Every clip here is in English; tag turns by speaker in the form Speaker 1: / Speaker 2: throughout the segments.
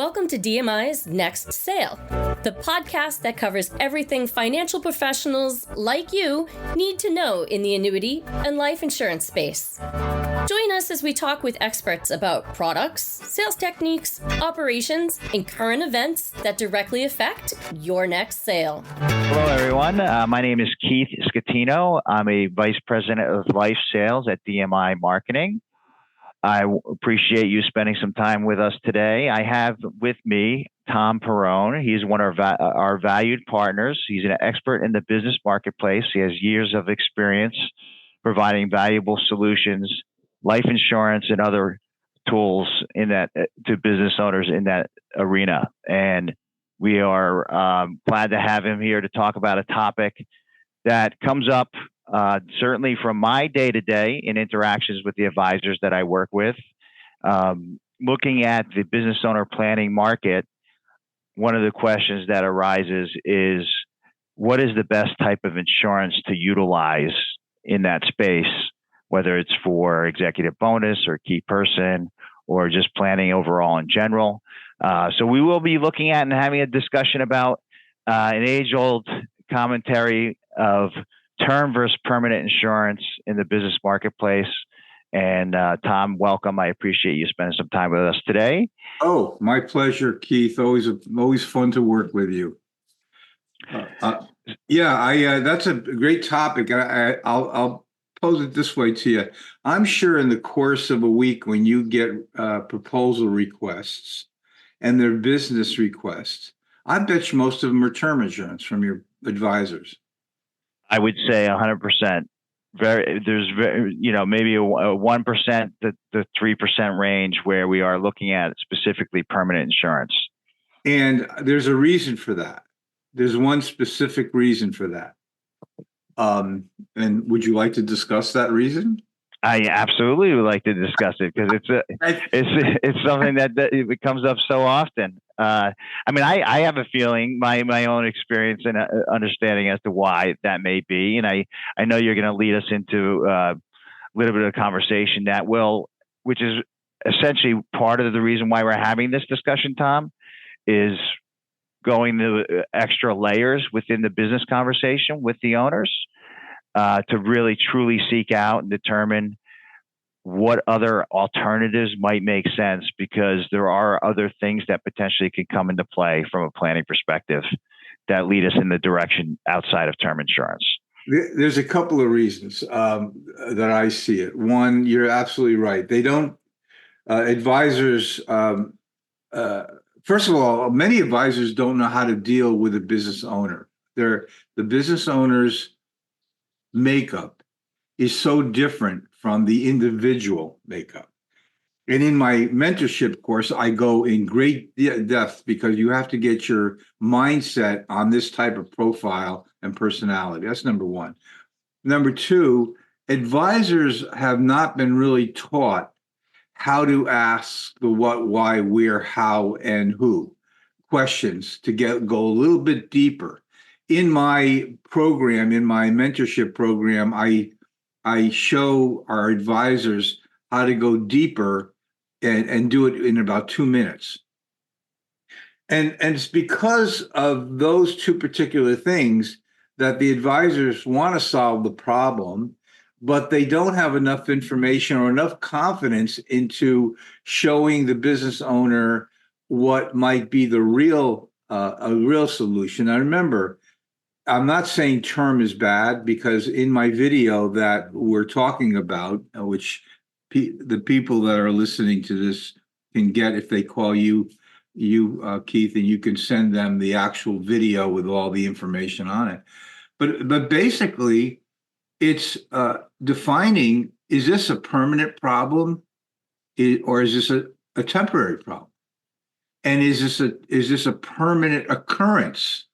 Speaker 1: Welcome to DMI's Next Sale, the podcast that covers everything financial professionals like you need to know in the annuity and life insurance space. Join us as we talk with experts about products, sales techniques, operations, and current events that directly affect your next sale.
Speaker 2: Hello, everyone. My name is Keith Scatino. I'm a Vice President of Life Sales at DMI Marketing. I appreciate you spending some time with us today. I have with me Tom Perrone. He's one of our valued partners. He's an expert in the business marketplace. He has years of experience providing valuable solutions, life insurance, and other tools in that to business owners in that arena. And we are glad to have him here to talk about a topic that comes up certainly from my day-to-day in interactions with the advisors that I work with. Looking at the business owner planning market, one of the questions that arises is, what is the best type of insurance to utilize in that space, whether it's for executive bonus or key person or just planning overall in general? So we will be looking at and having a discussion about an age-old commentary of term versus permanent insurance in the business marketplace. And Tom, welcome. I appreciate you spending some time with us today.
Speaker 3: Oh, my pleasure, Keith. Always fun to work with you. That's a great topic. I'll pose it this way to you. I'm sure in the course of a week, when you get proposal requests and their business requests, I bet you most of them are term insurance from your advisors.
Speaker 2: I would say 100%. There's maybe a 1% to 3% range where we are looking at specifically permanent insurance.
Speaker 3: And there's a reason for that. There's one specific reason for that. And would you like to discuss that reason?
Speaker 2: I absolutely would like to discuss it because it's something that it comes up so often. I have a feeling, my own experience and understanding as to why that may be, and I know you're going to lead us into a little bit of conversation which is essentially part of the reason why we're having this discussion, Tom, is going to extra layers within the business conversation with the owners. To really truly seek out and determine what other alternatives might make sense, because there are other things that potentially could come into play from a planning perspective that lead us in the direction outside of term insurance.
Speaker 3: There's a couple of reasons that I see it. One, you're absolutely right. They don't, advisors, first of all, many advisors don't know how to deal with a business owner. The business owner's makeup is so different from the individual makeup. And in my mentorship course, I go in great depth because you have to get your mindset on this type of profile and personality. That's number one. Number two, advisors have not been really taught how to ask the what, why, where, how, and who questions to go a little bit deeper. In my program, in my mentorship program, I show our advisors how to go deeper and do it in about 2 minutes. And it's because of those two particular things that the advisors want to solve the problem, but they don't have enough information or enough confidence into showing the business owner what might be a real solution. Now, remember, I'm not saying term is bad, because in my video that we're talking about, which the people that are listening to this can get if they call you, Keith, and you can send them the actual video with all the information on it. But basically, it's defining, is this a permanent problem or is this a temporary problem? And is this a permanent occurrence?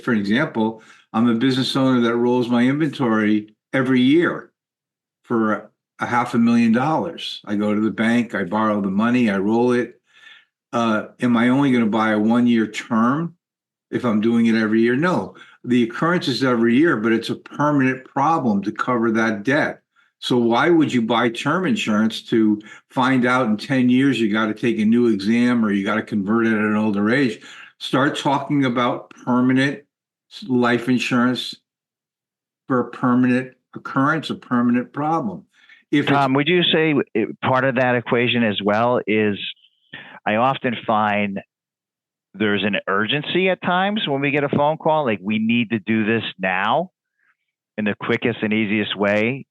Speaker 3: For example, I'm a business owner that rolls my inventory every year for $500,000. I go to the bank, I borrow the money, I roll it. Am I only going to buy a 1-year term if I'm doing it every year? No, the occurrence is every year, but it's a permanent problem to cover that debt. So why would you buy term insurance to find out in 10 years you got to take a new exam or you got to convert it at an older age? Start talking about permanent life insurance for a permanent occurrence, a permanent problem. If it's
Speaker 2: Tom, would you say part of that equation as well is I often find there's an urgency at times when we get a phone call, like we need to do this now, and the quickest and easiest way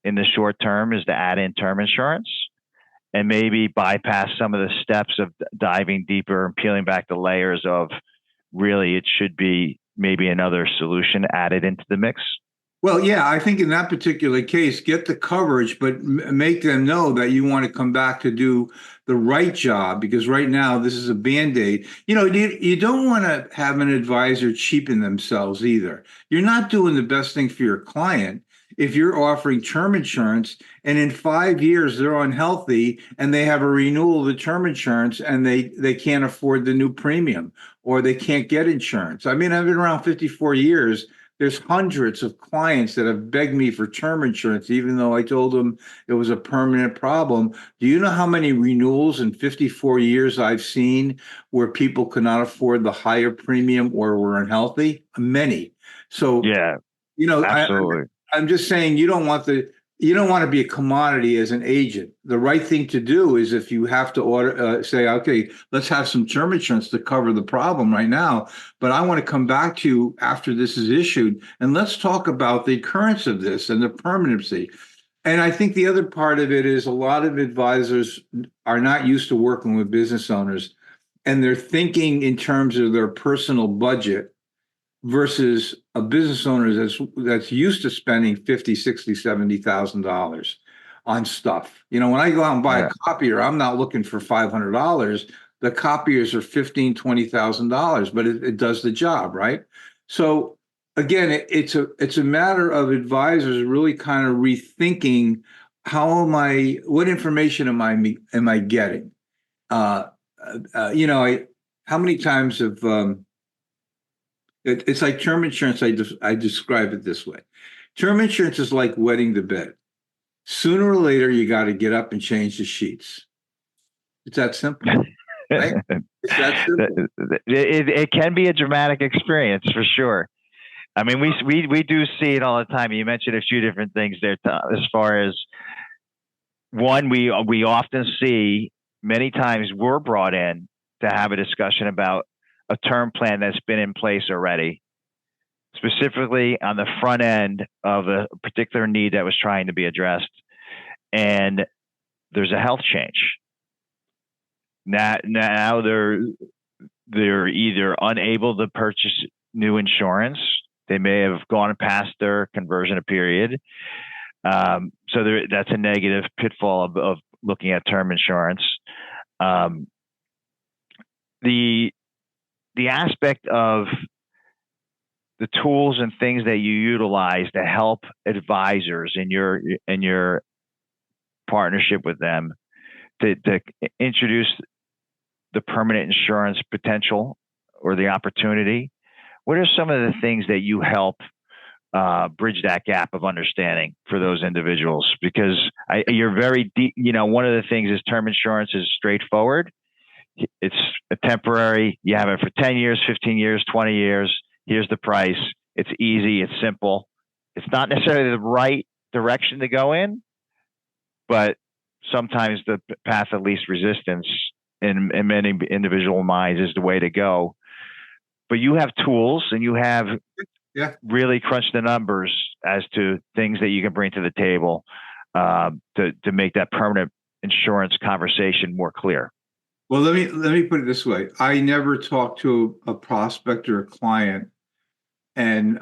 Speaker 2: in the short term is to add in term insurance and maybe bypass some of the steps of diving deeper and peeling back the layers of really it should be maybe another solution added into the mix.
Speaker 3: Well, yeah, I think in that particular case, get the coverage, but make them know that you want to come back to do the right job, because right now this is a Band-Aid. You don't want to have an advisor cheapen themselves either. You're not doing the best thing for your client if you're offering term insurance and in 5 years they're unhealthy and they have a renewal of the term insurance and they can't afford the new premium or they can't get insurance. I mean, I've been around 54 years. There's hundreds of clients that have begged me for term insurance, even though I told them it was a permanent problem. Do you know how many renewals in 54 years I've seen where people could not afford the higher premium or were unhealthy? Many. So,
Speaker 2: Yeah, absolutely.
Speaker 3: I'm just saying you don't want to be a commodity as an agent. The right thing to do is if you have to order, say, okay, let's have some term insurance to cover the problem right now, but I want to come back to you after this is issued, and let's talk about the occurrence of this and the permanency. And I think the other part of it is a lot of advisors are not used to working with business owners, and they're thinking in terms of their personal budget versus a business owner that's used to spending 50, 60, $70,000 on stuff. When I go out and buy a copier, I'm not looking for $500. The copiers are $15,000, $20,000, but it does the job, right? So again, it's a matter of advisors really kind of rethinking what information am I getting? How many times have it's like term insurance. I describe it this way. Term insurance is like wetting the bed. Sooner or later, you got to get up and change the sheets. It's that simple. Right? It's that simple.
Speaker 2: It can be a dramatic experience for sure. I mean, we do see it all the time. You mentioned a few different things there, Tom, as far as one, we often see many times we're brought in to have a discussion about a term plan that's been in place already, specifically on the front end of a particular need that was trying to be addressed. And there's a health change. Now they're either unable to purchase new insurance. They may have gone past their conversion period. So that's a negative pitfall of looking at term insurance. The aspect of the tools and things that you utilize to help advisors in your partnership with them to introduce the permanent insurance potential or the opportunity. What are some of the things that you help bridge that gap of understanding for those individuals? Because you're very deep. One of the things is term insurance is straightforward. It's a temporary. You have it for 10 years, 15 years, 20 years. Here's the price. It's easy. It's simple. It's not necessarily the right direction to go in, but sometimes the path of least resistance in many individual minds is the way to go. But you have tools and you have really crunched the numbers as to things that you can bring to the table to make that permanent insurance conversation more clear.
Speaker 3: Well, let me put it this way. I never talk to a prospect or a client and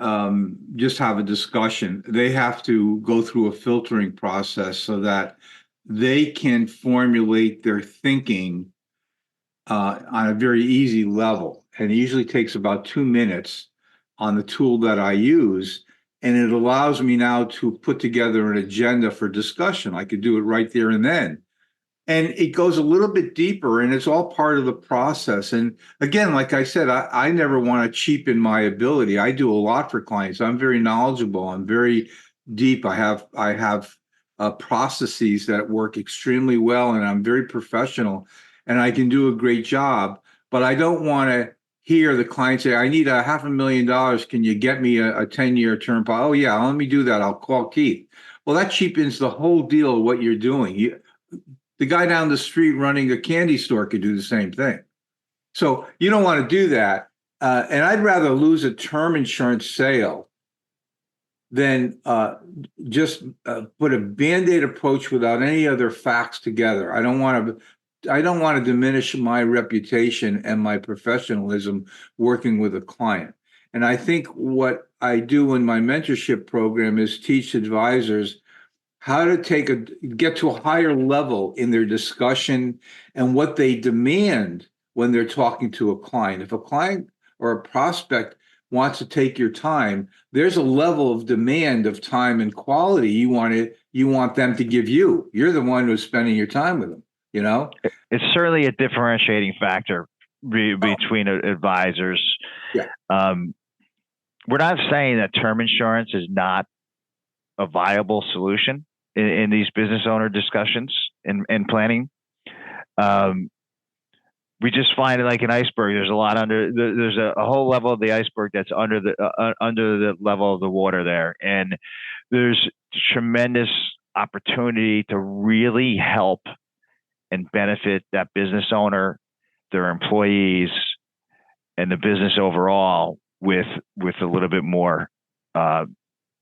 Speaker 3: just have a discussion. They have to go through a filtering process so that they can formulate their thinking on a very easy level. And it usually takes about 2 minutes on the tool that I use. And it allows me now to put together an agenda for discussion. I could do it right there and then. And it goes a little bit deeper, and it's all part of the process. And again, like I said, I never want to cheapen my ability. I do a lot for clients. I'm very knowledgeable. I'm very deep. I have processes that work extremely well, and I'm very professional, and I can do a great job. But I don't want to hear the client say, "I need a $500,000. Can you get me a 10-year term?" Oh yeah, let me do that. I'll call Keith. Well, that cheapens the whole deal of what you're doing. The guy down the street running a candy store could do the same thing. So you don't want to do that. And I'd rather lose a term insurance sale than just put a band-aid approach without any other facts together. I don't want to diminish my reputation and my professionalism working with a client. And I think what I do in my mentorship program is teach advisors how to get to a higher level in their discussion and what they demand when they're talking to a client. If a client or a prospect wants to take your time, there's a level of demand of time and quality you want them to give you. You're the one who's spending your time with them, you know?
Speaker 2: It's certainly a differentiating factor between advisors.
Speaker 3: Yeah.
Speaker 2: We're not saying that term insurance is not a viable solution in these business owner discussions and planning. We just find it like an iceberg. There's a lot there's a whole level of the iceberg that's under the level of the water there. And there's tremendous opportunity to really help and benefit that business owner, their employees, and the business overall with a little bit more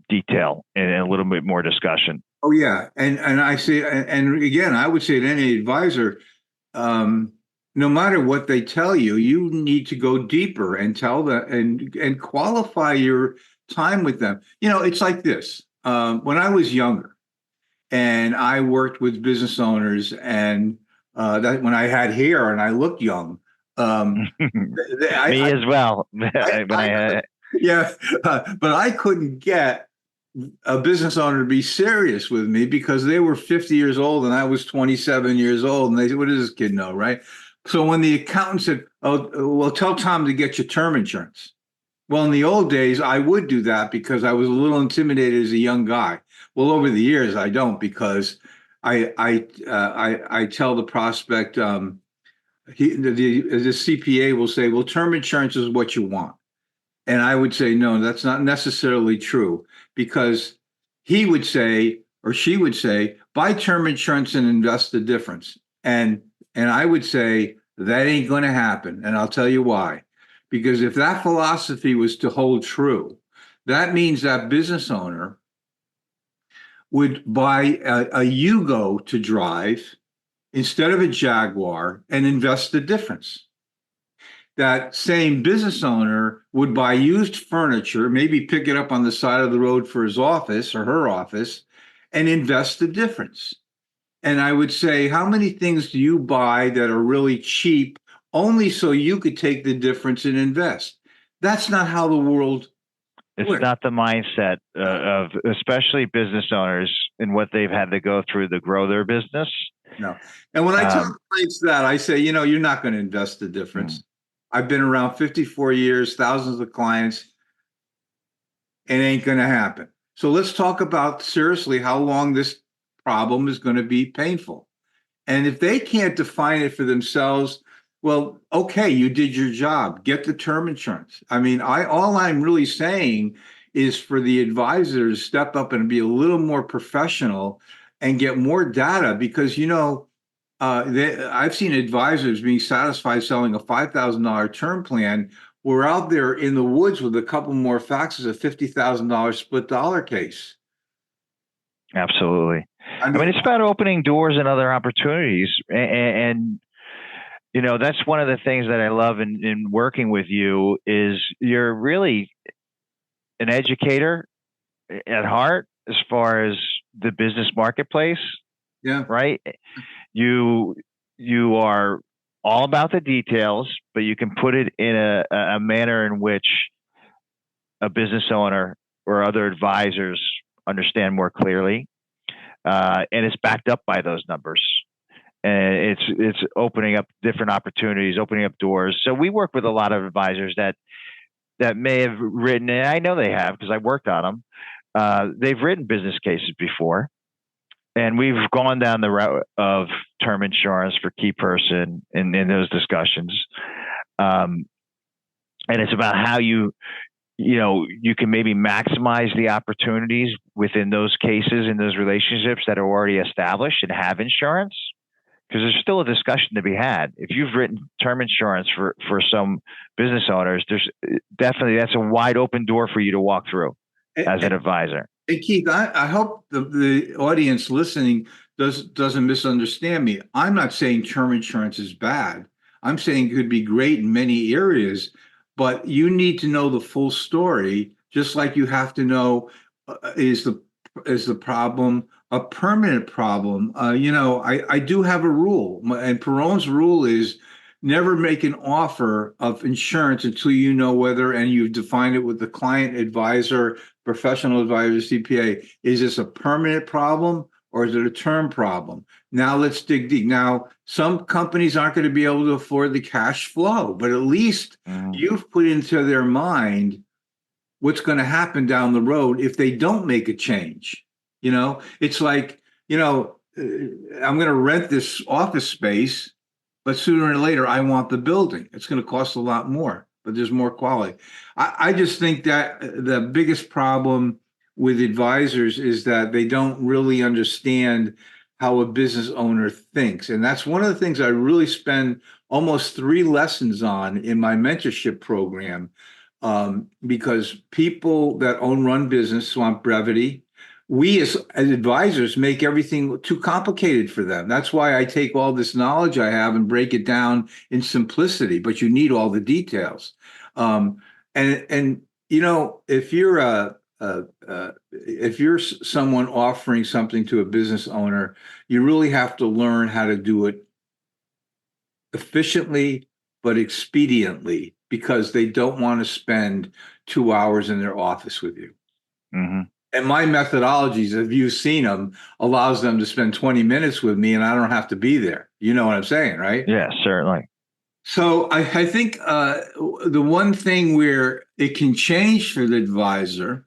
Speaker 2: detail and a little bit more discussion.
Speaker 3: Oh yeah, and I say, and again, I would say to any advisor, no matter what they tell you, you need to go deeper and tell them and qualify your time with them. It's like this. When I was younger, and I worked with business owners, and that when I had hair and I looked young,
Speaker 2: Me as well.
Speaker 3: Yeah, but I couldn't get a business owner to be serious with me because they were 50 years old and I was 27 years old. And they said, "What does this kid know?" Right. So when the accountant said, "Oh, well, tell Tom to get you term insurance." Well, in the old days, I would do that because I was a little intimidated as a young guy. Well, over the years, I don't, because I tell the prospect, the CPA will say, "Well, term insurance is what you want." And I would say, "No, that's not necessarily true," because he would say, or she would say, "Buy term insurance and invest the difference." And I would say, that ain't going to happen. And I'll tell you why. Because if that philosophy was to hold true, that means that business owner would buy a Yugo to drive instead of a Jaguar and invest the difference. That same business owner would buy used furniture, maybe pick it up on the side of the road for his office or her office, and invest the difference. And I would say, how many things do you buy that are really cheap only so you could take the difference and invest? That's not how the world
Speaker 2: It's
Speaker 3: works.
Speaker 2: not the mindset of especially business owners and what they've had to go through to grow their business.
Speaker 3: No. And when I tell clients that, I say, you're not going to invest the difference. I've been around 54 years, thousands of clients. It ain't going to happen. So let's talk about seriously how long this problem is going to be painful. And if they can't define it for themselves, well, okay, you did your job. Get the term insurance. I mean, all I'm really saying is for the advisors to step up and be a little more professional and get more data, because I've seen advisors being satisfied selling a $5,000 term plan. We're out there in the woods with a couple more faxes, a $50,000 split dollar case.
Speaker 2: Absolutely. I mean, it's about opening doors and other opportunities. And that's one of the things that I love in working with you is you're really an educator at heart as far as the business marketplace.
Speaker 3: Yeah.
Speaker 2: Right. You are all about the details, but you can put it in a manner in which a business owner or other advisors understand more clearly. And it's backed up by those numbers. And it's opening up different opportunities, opening up doors. So we work with a lot of advisors that may have written, and I know they have because I worked on them, they've written business cases before, and we've gone down the route of term insurance for key person in those discussions. And it's about how you can maybe maximize the opportunities within those cases, in those relationships that are already established and have insurance. Because there's still a discussion to be had. If you've written term insurance for some business owners, there's definitely, that's a wide open door for you to walk through as an advisor.
Speaker 3: Hey, Keith, I hope the audience listening doesn't misunderstand me. I'm not saying term insurance is bad. I'm saying it could be great in many areas, but you need to know the full story, just like you have to know is the problem a permanent problem. I do have a rule, and Perron's rule is never make an offer of insurance until you know whether, and you've defined it with the client advisor, professional advisor, CPA, is this a permanent problem or is it a term problem? Now let's dig deep. Now, some companies aren't going to be able to afford the cash flow, but at least you've put into their mind what's going to happen down the road if they don't make a change. It's like, I'm going to rent this office space, but sooner or later, I want the building. It's going to cost a lot more, but there's more quality. I just think that the biggest problem with advisors is that they don't really understand how a business owner thinks. And that's one of the things I really spend almost 3 lessons on in my mentorship program, because people that run business want brevity. We as advisors make everything too complicated for them. That's why I take all this knowledge I have and break it down in simplicity, but you need all the details. If you're someone offering something to a business owner, you really have to learn how to do it efficiently but expediently, because they don't want to spend 2 hours in their office with you. Mm-hmm. And my methodologies, if you've seen them, allows them to spend 20 minutes with me and I don't have to be there. You know what I'm saying, right?
Speaker 2: Yeah, certainly.
Speaker 3: So I think the one thing where it can change for the advisor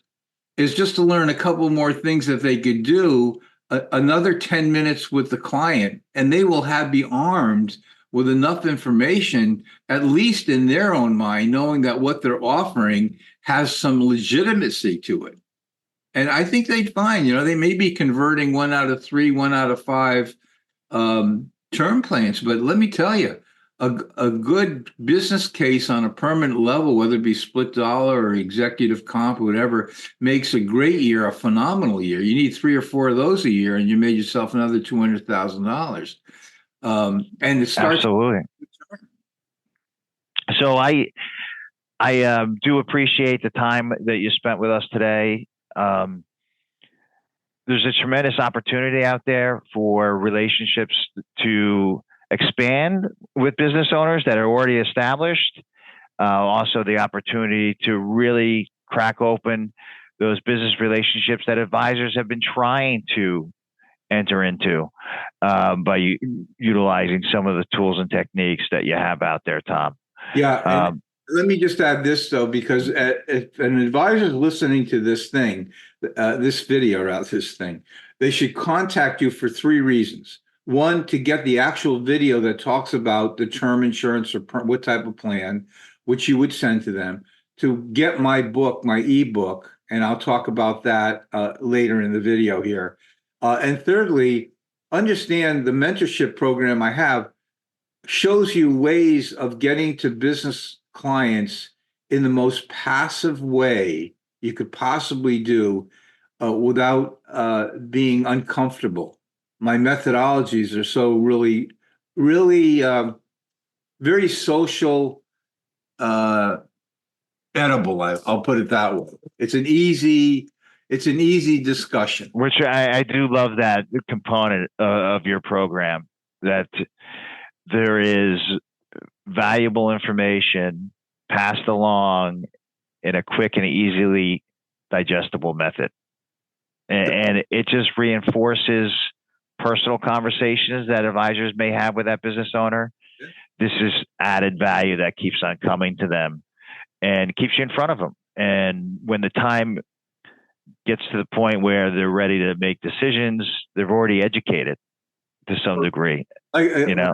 Speaker 3: is just to learn a couple more things that they could do, another 10 minutes with the client, and they will be armed with enough information, at least in their own mind, knowing that what they're offering has some legitimacy to it. And I think they'd find, they may be converting 1 out of 3, 1 out of 5 term plans. But let me tell you, a good business case on a permanent level, whether it be split dollar or executive comp or whatever, makes a great year, a phenomenal year. You need 3 or 4 of those a year, and you made yourself another $200,000. And it starts.
Speaker 2: Absolutely. So I do appreciate the time that you spent with us today. There's a tremendous opportunity out there for relationships to expand with business owners that are already established. Also, the opportunity to really crack open those business relationships that advisors have been trying to enter into by utilizing some of the tools and techniques that you have out there, Tom.
Speaker 3: Yeah. Let me just add this, though, because if an advisor is listening to this thing, this video, they should contact you for 3 reasons. 1, to get the actual video that talks about the term insurance or what type of plan, which you would send to them. To get my book, my ebook, and I'll talk about that later in the video here. And thirdly, understand the mentorship program I have shows you ways of getting to business clients in the most passive way you could possibly do without being uncomfortable. My methodologies are so really very social, edible. I'll put it that way. It's an easy discussion.
Speaker 2: Which I do love that component of your program, that there is valuable information passed along in a quick and easily digestible method. And it just reinforces personal conversations that advisors may have with that business owner. This is added value that keeps on coming to them and keeps you in front of them. And when the time gets to the point where they're ready to make decisions, they're already educated to some degree.
Speaker 3: A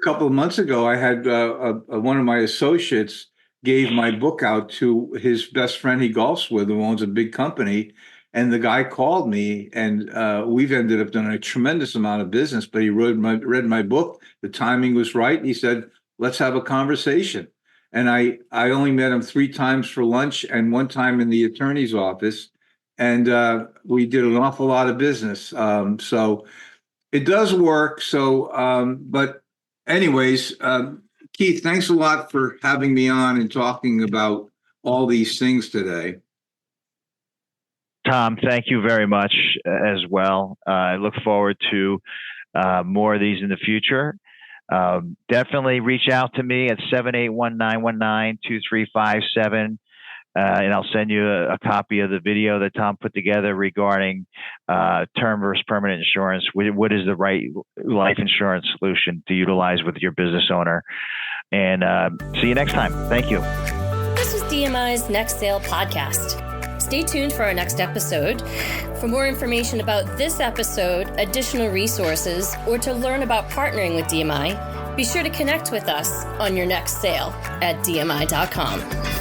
Speaker 3: couple of months ago, I had one of my associates gave my book out to his best friend he golfs with, who owns a big company. And the guy called me, and we've ended up doing a tremendous amount of business. But he read my book. The timing was right. He said, "Let's have a conversation." And I only met him 3 times for lunch and 1 time in the attorney's office, and we did an awful lot of business. So it does work. So, but anyways, Keith, thanks a lot for having me on and talking about all these things today.
Speaker 2: Tom, thank you very much as well. I look forward to more of these in the future. Definitely reach out to me at 781-919-2357. And I'll send you a copy of the video that Tom put together regarding term versus permanent insurance. What is the right life insurance solution to utilize with your business owner? And see you next time. Thank you.
Speaker 1: This was DMI's Next Sale podcast. Stay tuned for our next episode. For more information about this episode, additional resources, or to learn about partnering with DMI, be sure to connect with us on your next sale at dmi.com.